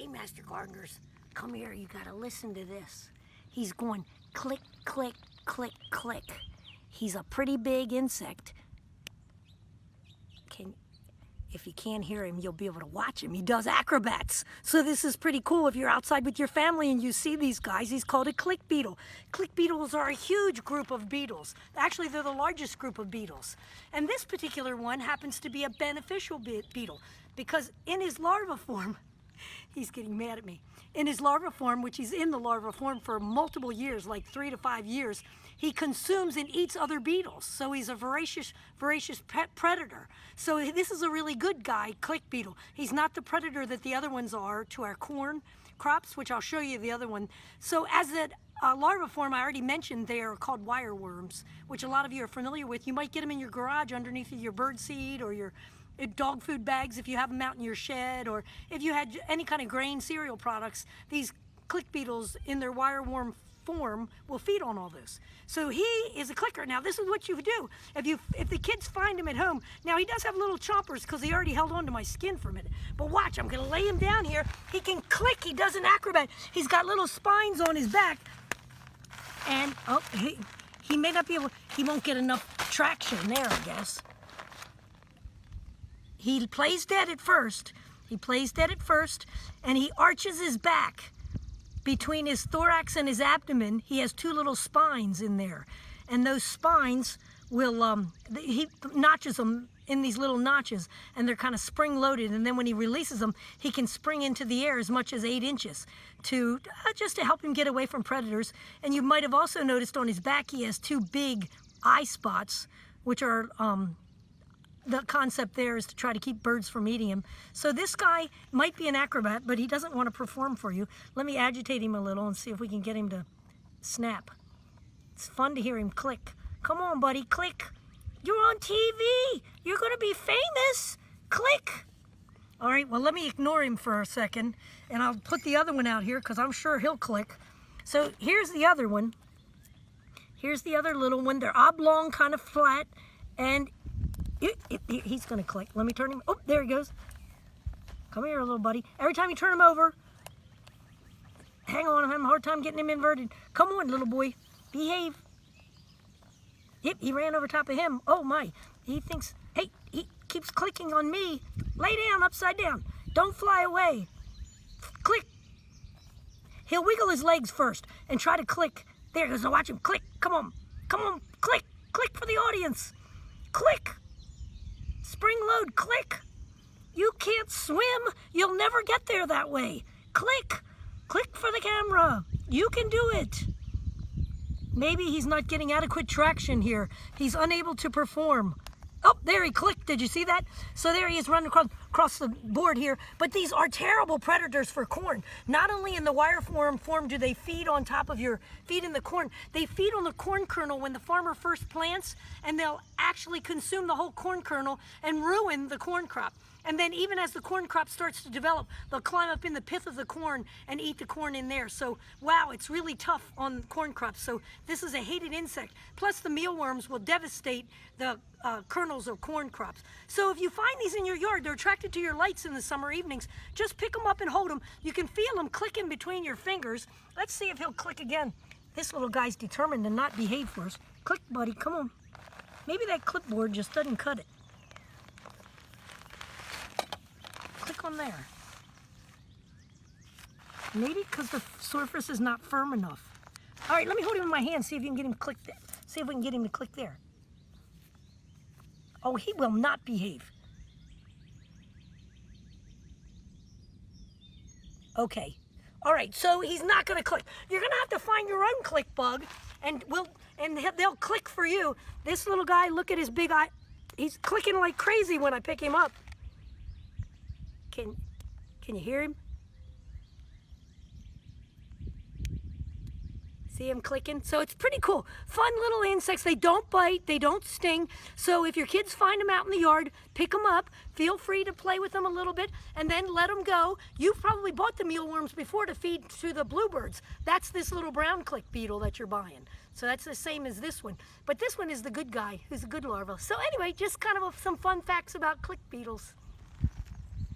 Hey, Master Gardeners, come here. You gotta listen to this. He's going click, click, click, click. He's a pretty big insect. If you can't hear him, you'll be able to watch him. He does acrobats. So this is pretty cool if you're outside with your family and you see these guys. He's called a click beetle. Click beetles are a huge group of beetles. Actually, they're the largest group of beetles. And this particular one happens to be a beneficial beetle because in his larva form, he's getting mad at me. In his larva form, which he's in the larva form for multiple years, like 3 to 5 years, he consumes and eats other beetles. So he's a voracious predator. So this is a really good guy, click beetle. He's not the predator that the other ones are to our corn crops, which I'll show you the other one. So as a larva form, I already mentioned, they are called wireworms, which a lot of you are familiar with. You might get them in your garage underneath your bird seed or your dog food bags if you have them out in your shed, or if you had any kind of grain cereal products. These click beetles in their wireworm form will feed on all this. So he is a clicker. Now this is what you do if the kids find him at home. Now he does have little chompers because he already held on to my skin for a minute. But watch, I'm gonna lay him down here. He can click. He does an acrobat. He's got little spines on his back, and oh, he may not be able. He won't get enough traction there, I guess. He plays dead at first. He plays dead at first, and he arches his back. Between his thorax and his abdomen, he has 2 little spines in there. And those spines will, he notches them in these little notches, and they're kind of spring-loaded. And then when he releases them, he can spring into the air as much as 8 inches to just to help him get away from predators. And you might have also noticed on his back, he has 2 big eye spots, which are, the concept there is to try to keep birds from eating him. So this guy might be an acrobat, but he doesn't want to perform for you. Let me agitate him a little and see if we can get him to snap. It's fun to hear him click. Come on, buddy, click. You're on TV. You're going to be famous. Click. All right, well, let me ignore him for a second, and I'll put the other one out here because I'm sure he'll click. So here's the other one. Here's the other little one. They're oblong, kind of flat, and he's gonna click. Let me turn him. Oh, there he goes. Come here, little buddy. Every time you turn him over, hang on, I'm having a hard time getting him inverted. Come on, little boy, behave. Yep, he ran over top of him. Oh my, he thinks, hey, he keeps clicking on me. Lay down, upside down. Don't fly away. Click. He'll wiggle his legs first and try to click. There he goes, now watch him click. Come on, click. Click for the audience. Click. Spring load, click. You can't swim. You'll never get there that way. Click. Click for the camera. You can do it. Maybe he's not getting adequate traction here. He's unable to perform. Oh, there he clicked. Did you see that? So there he is running across the board here. But these are terrible predators for corn. Not only in the wireworm form do they feed on top of feed in the corn, they feed on the corn kernel when the farmer first plants, and they'll actually consume the whole corn kernel and ruin the corn crop. And then even as the corn crop starts to develop, they'll climb up in the pith of the corn and eat the corn in there. So, wow, it's really tough on corn crops. So this is a hated insect. Plus the mealworms will devastate the kernels of corn crops. So if you find these in your yard, they're attracted to your lights in the summer evenings. Just pick them up and hold them. You can feel them clicking between your fingers. Let's see if he'll click again. This little guy's determined to not behave for us. Click, buddy, come on. Maybe that clipboard just doesn't cut it. Click on there. Maybe because the surface is not firm enough. All right, let me hold him in my hand, see if you can get him to click there. See if we can get him to click there. Oh, he will not behave. Okay. All right, so he's not going to click. You're going to have to find your own click bug, and they'll click for you. This little guy, look at his big eye. He's clicking like crazy when I pick him up. Can you hear him? See him clicking? So it's pretty cool. Fun little insects. They don't bite, they don't sting. So if your kids find them out in the yard, pick them up. Feel free to play with them a little bit and then let them go. You've probably bought the mealworms before to feed to the bluebirds. That's this little brown click beetle that you're buying. So that's the same as this one. But this one is the good guy, who's a good larva. So anyway, just kind of some fun facts about click beetles.